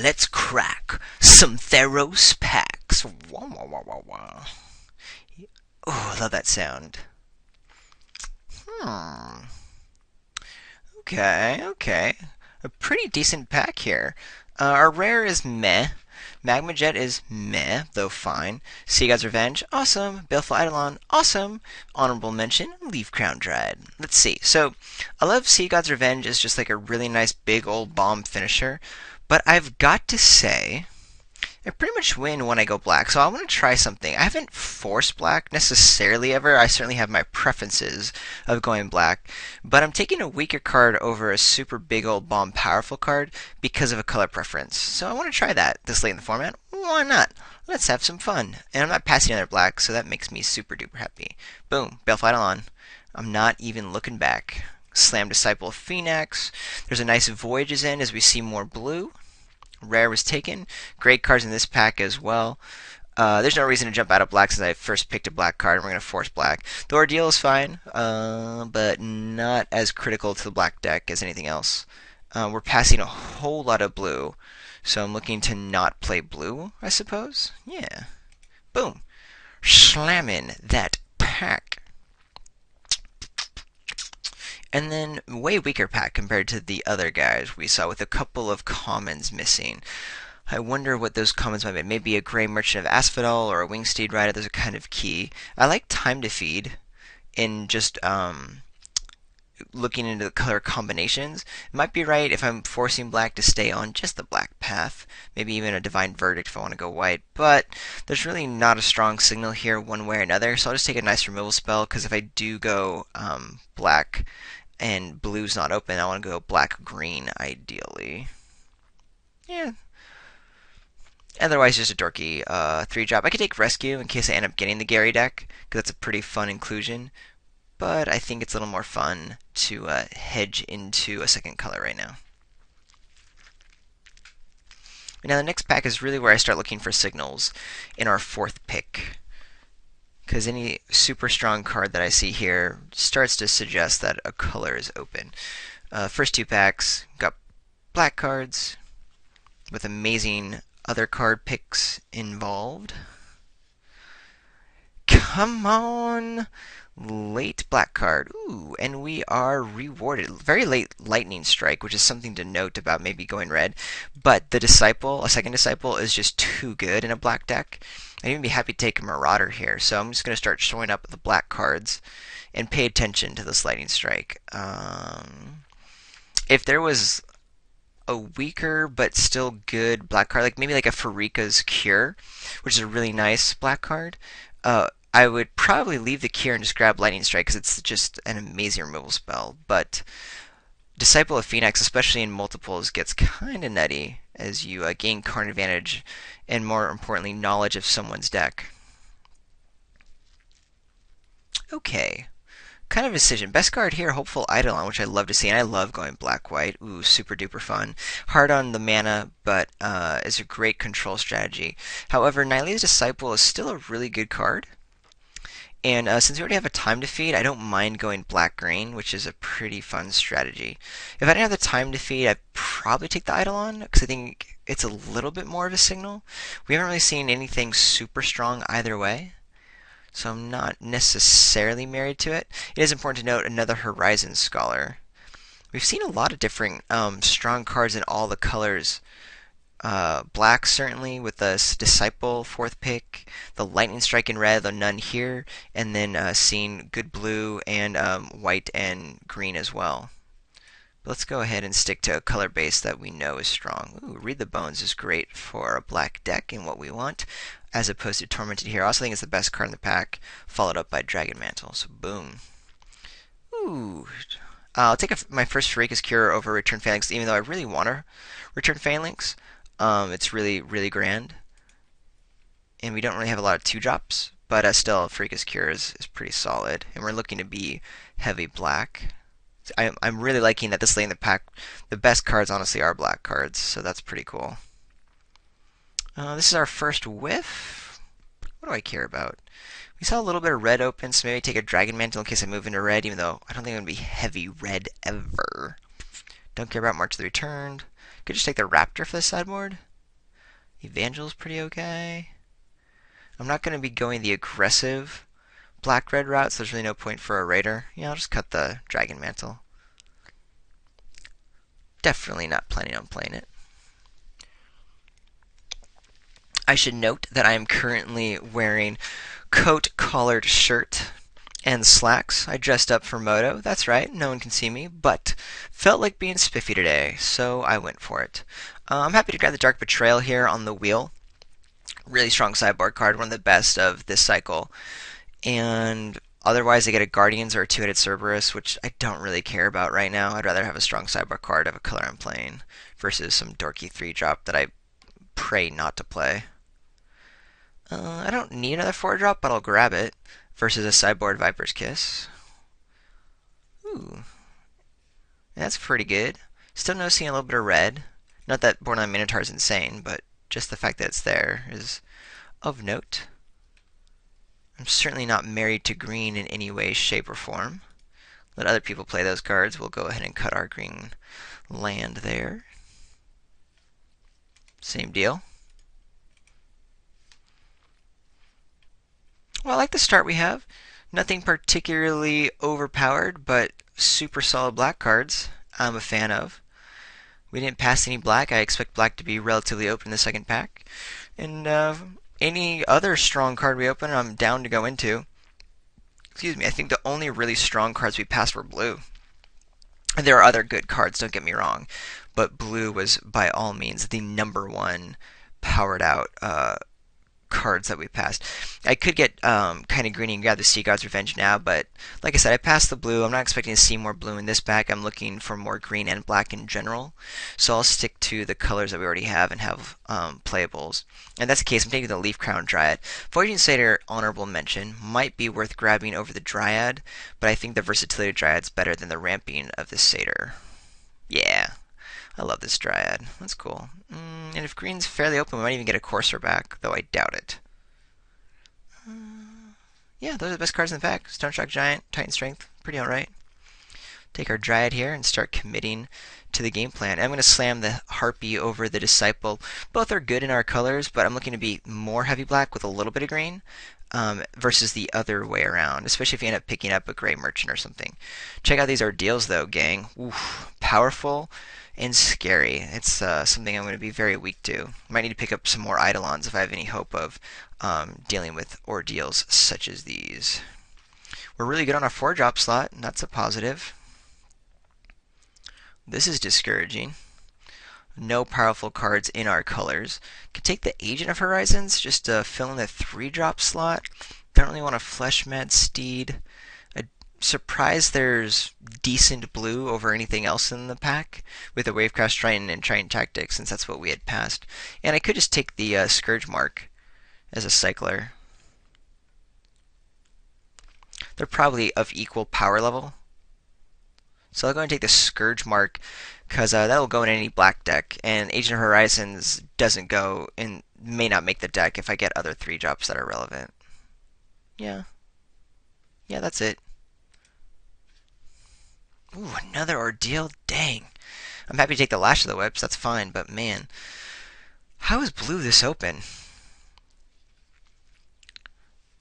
let's crack some Theros packs. Wah, wah, wah, wah, wah. Oh, I love that sound. Hmm. Okay. A pretty decent pack here. Our rare is meh. Magma Jet is meh, though fine. Sea God's Revenge, awesome. Baleful Eidolon, awesome. Honorable mention, Leaf Crown Dryad. Let's see. So, I love Sea God's Revenge as just like a really nice big old bomb finisher. But I've got to say, I pretty much win when I go black, so I want to try something. I haven't forced black necessarily ever. I certainly have my preferences of going black, but I'm taking a weaker card over a super big old bomb powerful card because of a color preference. So I want to try that this late in the format. Why not? Let's have some fun. And I'm not passing another black, so that makes me super duper happy. Boom, Baleful Eidolon. I'm not even looking back. Slam Disciple of Phoenix. There's a nice Voyages in as we see more blue. Rare was taken. Great cards in this pack as well. There's no reason to jump out of black since I first picked a black card, and we're going to force black. The Ordeal is fine, but not as critical to the black deck as anything else. We're passing a whole lot of blue, so I'm looking to not play blue, I suppose. Yeah. Boom. Slamming that pack. And then way weaker pack compared to the other guys we saw with a couple of commons missing. I wonder what those commons might be. Maybe a Grey Merchant of Asphodel or a Wingsteed Rider. Those are kind of key. I like Time to Feed in just looking into the color combinations. It might be right if I'm forcing black to stay on just the black path. Maybe even a Divine Verdict if I want to go white. But there's really not a strong signal here one way or another. So I'll just take a nice removal spell because if I do go black and blue's not open, I want to go black-green ideally. Yeah. Otherwise, just a dorky 3-drop. I could take Rescue in case I end up getting the Gary deck, because that's a pretty fun inclusion. But I think it's a little more fun to hedge into a second color right now. Now the next pack is really where I start looking for signals in our fourth pick. Because any super strong card that I see here starts to suggest that a color is open. First two packs got black cards with amazing other card picks involved. Come on! Late black card. Ooh, and we are rewarded. Very late Lightning Strike, which is something to note about maybe going red. But the Disciple, a second Disciple, is just too good in a black deck. I'd even be happy to take a Marauder here. So I'm just going to start showing up the black cards and pay attention to this Lightning Strike. If there was a weaker but still good black card, like maybe like a Farika's Cure, which is a really nice black card, I would probably leave the Cure and just grab Lightning Strike because it's just an amazing removal spell. But Disciple of Phoenix, especially in multiples, gets kind of nutty as you gain card advantage and, more importantly, knowledge of someone's deck. Okay. Kind of a decision. Best card here, Hopeful Eidolon, which I love to see, and I love going black-white. Ooh, super duper fun. Hard on the mana, but is a great control strategy. However, Nylea's Disciple is still a really good card. And since we already have a Time to Feed, I don't mind going black-green, which is a pretty fun strategy. If I didn't have the Time to Feed, I'd probably take the Eidolon, because I think it's a little bit more of a signal. We haven't really seen anything super strong either way, so I'm not necessarily married to it. It is important to note another Horizon Scholar. We've seen a lot of different strong cards in all the colors. Black certainly with the Disciple fourth pick, the Lightning Strike in red, though none here, and then seeing good blue and white and green as well. But let's go ahead and stick to a color base that we know is strong. Ooh, Read the Bones is great for a black deck and what we want, as opposed to Tormented here. I also think it's the best card in the pack, followed up by Dragon Mantle. So boom. Ooh. I'll take my first Farika's Cure over Return Phalanx, even though I really want to Return Phalanx. It's really, really grand. And we don't really have a lot of 2-drops, but still, Farika's Cure is pretty solid. And we're looking to be heavy black. I'm really liking that this late in the pack, the best cards honestly are black cards, so that's pretty cool. This is our first whiff. What do I care about? We saw a little bit of red open, so maybe take a Dragon Mantle in case I move into red, even though I don't think I'm going to be heavy red ever. Don't care about March of the Returned. Could just take the Raptor for the sideboard. Evangel's pretty okay. I'm not going to be going the aggressive black-red route, so there's really no point for a Raider. Yeah, I'll just cut the Dragon Mantle. Definitely not planning on playing it. I should note that I am currently wearing coat collared shirt and slacks. I dressed up for Moto. That's right, no one can see me, but felt like being spiffy today, so I went for it. I'm happy to grab the Dark Betrayal here on the wheel. Really strong sideboard card, one of the best of this cycle. And otherwise, I get a Guardians or a two-headed Cerberus, which I don't really care about right now. I'd rather have a strong sideboard card of a color I'm playing versus some dorky 3-drop that I pray not to play. I don't need another 4-drop, but I'll grab it versus a sideboard Viper's Kiss. Ooh, that's pretty good. Still noticing a little bit of red. Not that Borderline Minotaur is insane, but just the fact that it's there is of note. I'm certainly not married to green in any way, shape, or form. Let other people play those cards. We'll go ahead and cut our green land there. Same deal. Well, I like the start we have. Nothing particularly overpowered, but super solid black cards I'm a fan of. We didn't pass any black. I expect black to be relatively open in the second pack. And any other strong card we open, I'm down to go into. Excuse me, I think the only really strong cards we passed were blue. And there are other good cards, don't get me wrong. But blue was by all means the #1 powered out cards that we passed. I could get kind of greedy and grab the Sea God's Revenge now, but like I said, I passed the blue. I'm not expecting to see more blue in this pack. I'm looking for more green and black in general. So I'll stick to the colors that we already have and have playables. And that's the case. I'm taking the Leaf Crown Dryad. Voyaging Satyr, honorable mention, might be worth grabbing over the Dryad, but I think the Versatility Dryad's better than the Ramping of the Satyr. Yeah. I love this Dryad. That's cool. And if green's fairly open, we might even get a Courser back, though I doubt it. Yeah, those are the best cards in the pack. Stone Shock Giant, Titan Strength, pretty alright. Take our Dryad here and start committing to the game plan. And I'm going to slam the Harpy over the Disciple. Both are good in our colors, but I'm looking to be more heavy black with a little bit of green versus the other way around, especially if you end up picking up a Gray Merchant or something. Check out these Ordeals, though, gang. Oof, powerful and scary. It's something I'm going to be very weak to. Might need to pick up some more Eidolons if I have any hope of dealing with ordeals such as these. We're really good on our 4-drop slot, and that's a positive. This is discouraging. No powerful cards in our colors. Could take the Agent of Horizons just to fill in the 3-drop slot. Don't really want a Fleshmad Steed. Surprised there's decent blue over anything else in the pack with a Wavecraft Triton and Triton Tactics, since that's what we had passed. And I could just take the Scourge Mark as a cycler. They're probably of equal power level. So I'll go and take the Scourge Mark because that'll go in any black deck, and Agent of Horizons doesn't go and may not make the deck if I get other 3-drops that are relevant. Yeah, that's it. Ooh, another Ordeal? Dang. I'm happy to take the Lash of the Whips, that's fine, but man. How is blue this open?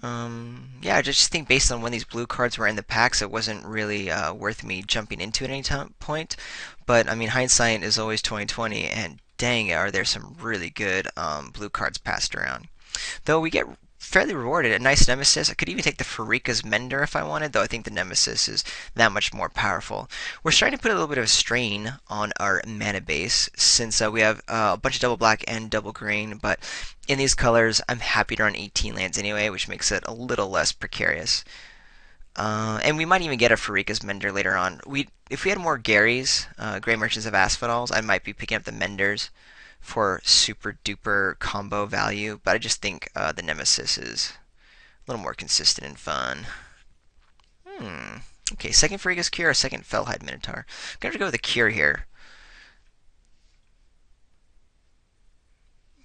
Yeah, I just think based on when these blue cards were in the packs, it wasn't really worth me jumping into it at any point. But, I mean, hindsight is always 20/20, and dang, are there some really good blue cards passed around. Though we get fairly rewarded. A nice Nemesis. I could even take the Farika's Mender if I wanted, though I think the Nemesis is that much more powerful. We're starting to put a little bit of a strain on our mana base since we have a bunch of double black and double green, but in these colors I'm happy to run 18 lands anyway, which makes it a little less precarious. And we might even get a Farika's Mender later on. If we had more Garys, Grey Merchants of Asphodels, I might be picking up the Menders for super duper combo value, but I just think the Nemesis is a little more consistent and fun. Okay, second Farika's Cure or second Fellhide Minotaur. I'm going to go with the Cure here.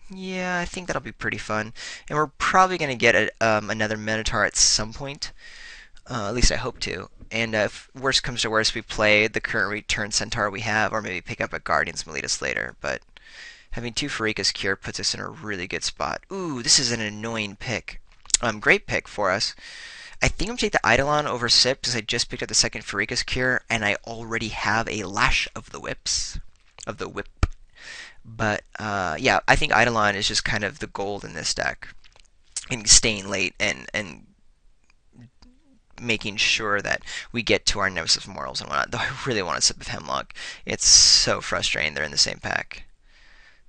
Yeah, I think that'll be pretty fun. And we're probably going to get another Minotaur at some point. At least I hope to. And if worst comes to worst, we play the current Return Centaur we have, or maybe pick up a Guardians Miletus later. But Having two Farika's Cure puts us in a really good spot. Ooh, this is an annoying pick. Great pick for us. I think I'm going to take the Eidolon over Sip because I just picked up the second Farika's Cure and I already have a Lash of the Whips. Of the Whip. But yeah, I think Eidolon is just kind of the gold in this deck. And staying late and making sure that we get to our Nemesis Mortals and whatnot. Though I really want a Sip of Hemlock. It's so frustrating they're in the same pack.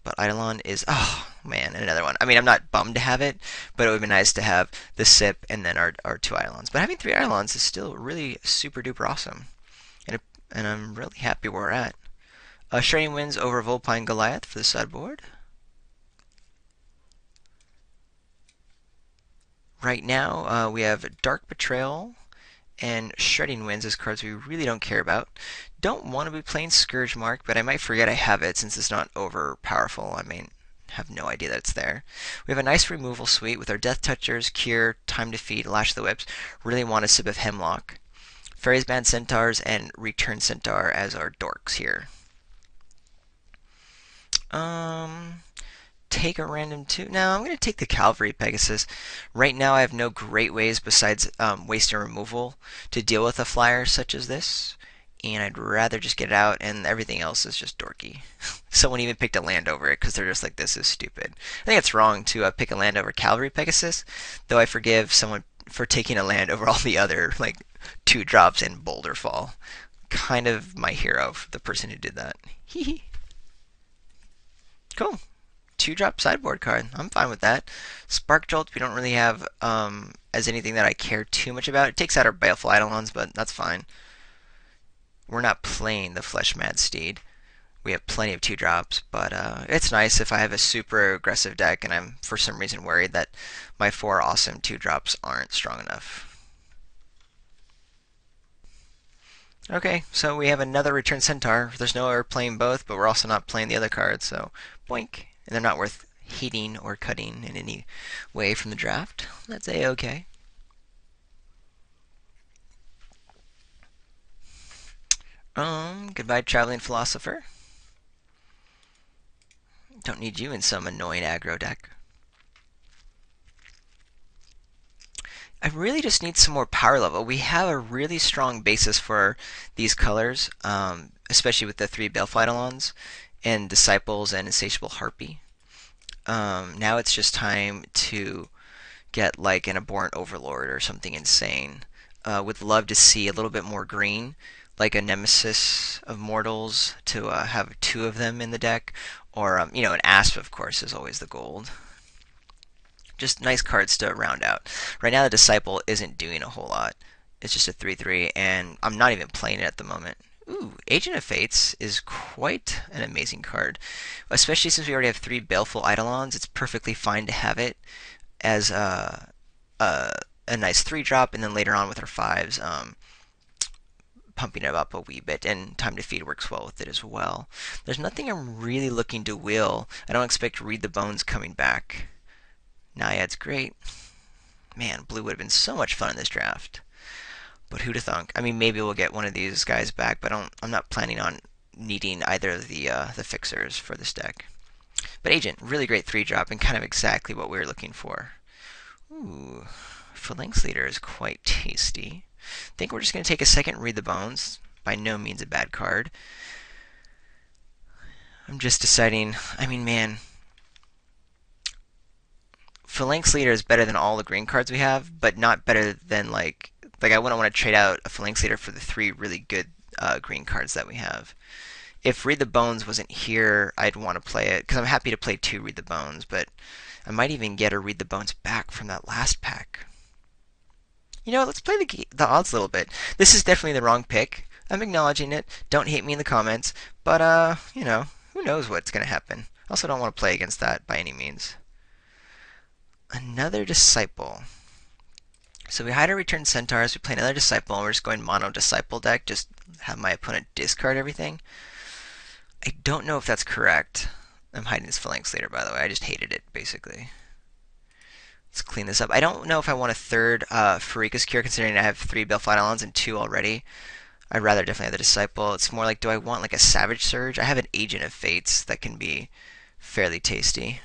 But Eidolon is, oh man, another one. I mean, I'm not bummed to have it, but it would be nice to have the Sip and then our two Eidolons. But having three Eidolons is still really super duper awesome. And I'm really happy where we're at. Shredding wins over Vulpine Goliath for the sideboard. Right now, we have Dark Betrayal and Shredding Winds as cards we really don't care about. Don't want to be playing Scourge Mark, but I might forget I have it since it's not over powerful. I mean, have no idea that it's there. We have a nice removal suite with our Death Touchers, Cure, Time Defeat, Lash the Whips. Really want a Sip of Hemlock. Fairies Band Centaurs and Return Centaur as our dorks here. Take a random two. No, I'm going to take the Cavalry Pegasus. Right now, I have no great ways besides wasting removal to deal with a flyer such as this. And I'd rather just get it out, and everything else is just dorky. Someone even picked a land over it because they're just like, this is stupid. I think it's wrong to pick a land over Cavalry Pegasus, though I forgive someone for taking a land over all the other, like, 2-drops in Boulder Fall. Kind of my hero, the person who did that. Hee Cool. 2-drop sideboard card. I'm fine with that. Spark Jolt, we don't really have as anything that I care too much about. It takes out our Baleful Eidolons, but that's fine. We're not playing the Flesh Mad Steed. We have plenty of 2-drops, but it's nice if I have a super aggressive deck and I'm for some reason worried that my 4 awesome 2-drops aren't strong enough. Okay, so we have another Return Centaur. There's no way we're playing both, but we're also not playing the other cards, so boink. And they're not worth hating or cutting in any way from the draft. That's A-okay. Goodbye, Traveling Philosopher. Don't need you in some annoying aggro deck. I really just need some more power level. We have a really strong basis for these colors, especially with the 3 Baleful Eidolons and Disciples and Insatiable Harpy. Now it's just time to get like an Abhorrent Overlord or something insane. Would love to see a little bit more green, like a Nemesis of Mortals to have 2 of them in the deck, or an Asp, of course, is always the gold. Just nice cards to round out. Right now, the Disciple isn't doing a whole lot. It's just a 3/3, and I'm not even playing it at the moment. Ooh, Agent of Fates is quite an amazing card. Especially since we already have 3 Baleful Eidolons, it's perfectly fine to have it as a nice 3-drop, and then later on with our 5s, pumping it up a wee bit, and Time to Feed works well with it as well. There's nothing I'm really looking to wheel. I don't expect Read the Bones coming back. Naiad's great. Man, blue would have been so much fun in this draft. But who'd have thunk? I mean, maybe we'll get one of these guys back, but I'm not planning on needing either of the fixers for this deck. But Agent, really great 3-drop and kind of exactly what we were looking for. Ooh, Phalanx Leader is quite tasty. I think we're just going to take a second, Read the Bones. By no means a bad card. I'm just deciding, I mean, man, Phalanx Leader is better than all the green cards we have, but not better than, like I wouldn't want to trade out a Phalanx Leader for the 3 really good green cards that we have. If Read the Bones wasn't here, I'd want to play it, because I'm happy to play 2 Read the Bones, but I might even get a Read the Bones back from that last pack. Let's play the odds a little bit. This is definitely the wrong pick. I'm acknowledging it. Don't hate me in the comments, but, who knows what's going to happen. I also don't want to play against that by any means. Another Disciple. So we hide our Return Centaurs, we play another Disciple, and we're just going mono Disciple deck, just have my opponent discard everything. I don't know if that's correct. I'm hiding this Phalanx Leader, by the way. I just hated it, basically. Let's clean this up. I don't know if I want a 3rd Farika's Cure, considering I have 3 Baleful Eidolons and 2 already. I'd rather definitely have the Disciple. It's more like, do I want like a Savage Surge? I have an Agent of Fates that can be fairly tasty.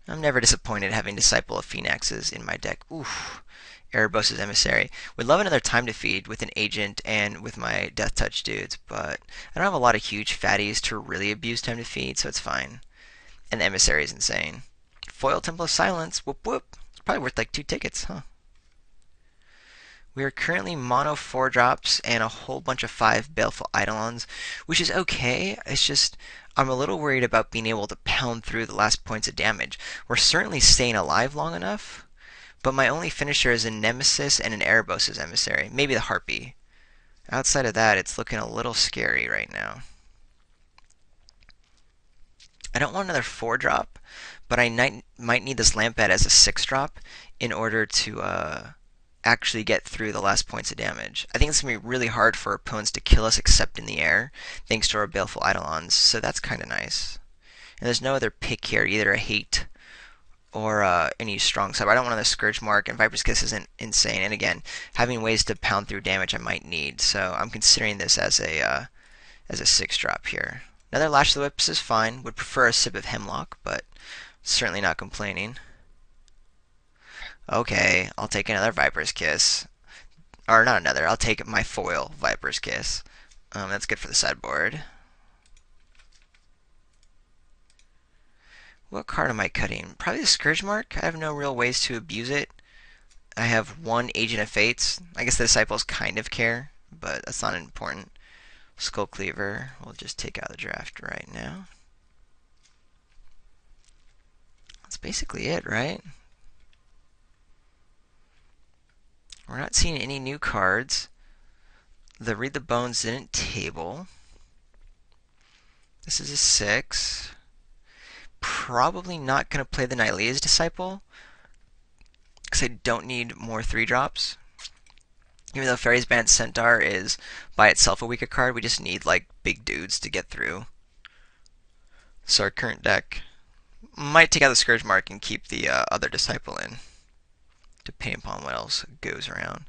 I'm never disappointed having Disciple of Phoenixes in my deck. Oof. Erebos' Emissary. Would love another time to feed with an agent and with my Death Touch dudes, but I don't have a lot of huge fatties to really abuse time to feed, so it's fine. And the Emissary is insane. Foil Temple of Silence. Whoop whoop. It's probably worth like 2 tickets, huh? We are currently mono 4 drops and a whole bunch of 5 Baleful Eidolons, which is okay. It's just I'm a little worried about being able to pound through the last points of damage. We're certainly staying alive long enough, but my only finisher is a Nemesis and an Erebos' Emissary. Maybe the Harpy. Outside of that, it's looking a little scary right now. I don't want another 4 drop, but I might need this Lampad as a 6 drop in order to actually get through the last points of damage. I think it's going to be really hard for opponents to kill us except in the air, thanks to our Baleful Eidolons, so that's kind of nice. And there's no other pick here, either a Hate or any strong sub. I don't want another Scourge Mark, and Viper's Kiss isn't insane. And again, having ways to pound through damage I might need, so I'm considering this as a 6 drop here. Another Lash of the Whips is fine. Would prefer a sip of Hemlock, but certainly not complaining. Okay, I'll take another Viper's Kiss. Or not another, I'll take my foil Viper's Kiss. That's good for the sideboard. What card am I cutting? Probably the Scourge Mark. I have no real ways to abuse it. I have 1 Agent of Fates. I guess the Disciples kind of care, but that's not important. Skull Cleaver. We'll just take out the draft right now. That's basically it, right? We're not seeing any new cards. The Read the Bones didn't table. This is a 6. Probably not going to play the Nylea's Disciple, because I don't need more 3 drops. Even though Fairy's Band Centaur is by itself a weaker card, we just need like big dudes to get through. So our current deck might take out the Scourge Mark and keep the other Disciple in, depending upon what else goes around.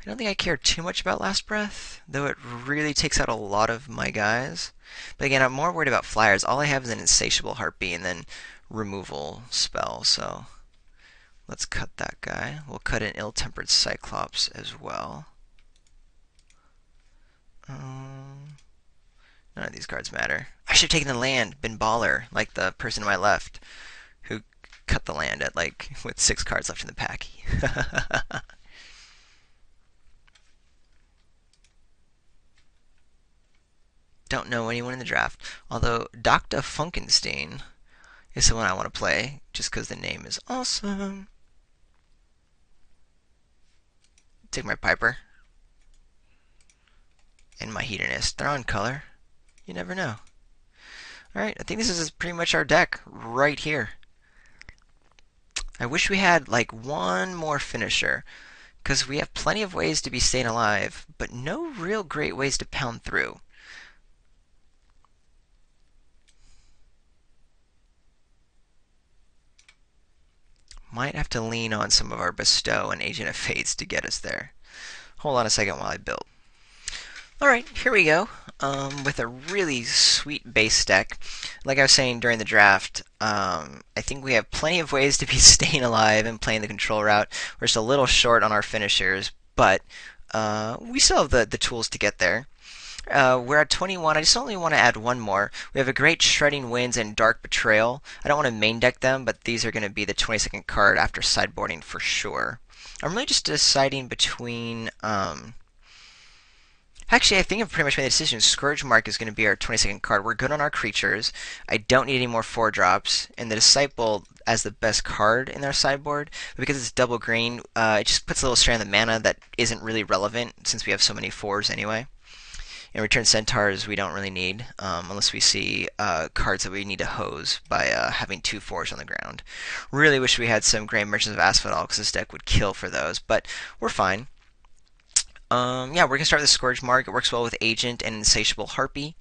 I don't think I care too much about Last Breath, though it really takes out a lot of my guys. But again, I'm more worried about flyers. All I have is an Insatiable Harpy and then removal spell, so let's cut that guy. We'll cut an Ill-Tempered Cyclops as well. None of these cards matter. I should have taken the land, been baller, like the person to my left who cut the land at with 6 cards left in the pack. Don't know anyone in the draft, although Dr. Funkenstein is the one I want to play, just because the name is awesome. Take my Piper and my Hedonist. They're on color. You never know. Alright, I think this is pretty much our deck right here. I wish we had one more finisher, because we have plenty of ways to be staying alive, but no real great ways to pound through. Might have to lean on some of our Bestow and Agent of Fates to get us there. Hold on a second while I build. Alright, here we go. With a really sweet base deck. Like I was saying during the draft, I think we have plenty of ways to be staying alive and playing the control route. We're just a little short on our finishers, but we still have the tools to get there. We're at 21. I just only want to add one more. We have a great Shredding Winds and Dark Betrayal. I don't want to main deck them, but these are going to be the 22nd card after sideboarding for sure. I'm really just deciding between... Actually, I think I've pretty much made the decision. Scourge Mark is going to be our 22nd card. We're good on our creatures. I don't need any more 4 drops. And the Disciple as the best card in our sideboard. But because it's double green, it just puts a little strain on the mana that isn't really relevant since we have so many 4s anyway. And Return Centaurs we don't really need, unless we see cards that we need to hose by having 2 4s on the ground. Really wish we had some Grey Merchants of Asphodel, because this deck would kill for those, but we're fine. Yeah, we're going to start with the Scourge Mark. It works well with Agent and Insatiable Harpy.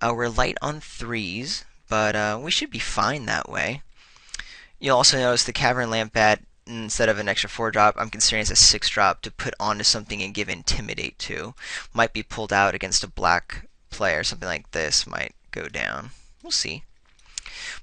We're light on 3s, but we should be fine that way. You'll also notice the Cavern Lampad, instead of an extra 4 drop, I'm considering as a 6 drop to put onto something and give Intimidate to. Might be pulled out against a black player. Something like this might go down. We'll see.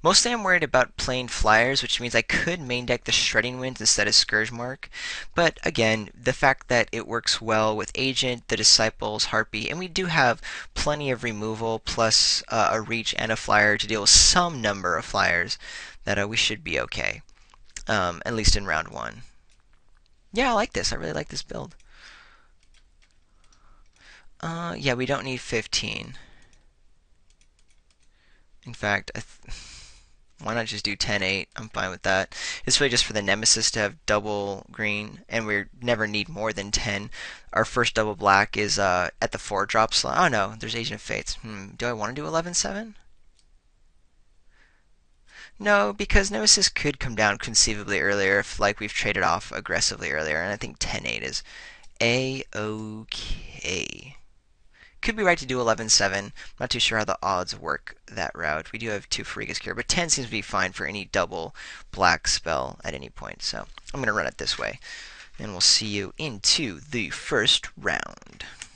Mostly I'm worried about playing flyers, which means I could main deck the Shredding Winds instead of Scourge Mark. But again, the fact that it works well with Agent, the Disciples, Harpy, and we do have plenty of removal plus a reach and a flyer to deal with some number of flyers, that we should be okay. At least in round one. Yeah, I like this. I really like this build. Yeah, we don't need 15. In fact, why not just do 10-8? I'm fine with that. It's really just for the Nemesis to have double green, and we never need more than 10. Our first double black is at the 4-drop slot. Oh no, there's Agent of Fates. Do I want to do 11-7? No, because Nemesis could come down conceivably earlier if like we've traded off aggressively earlier, and I think 10-8 is A-okay. Could be right to do 11-7. Not too sure how the odds work that route. We do have 2 Farigas here, but 10 seems to be fine for any double black spell at any point. So I'm going to run it this way. And we'll see you into the first round.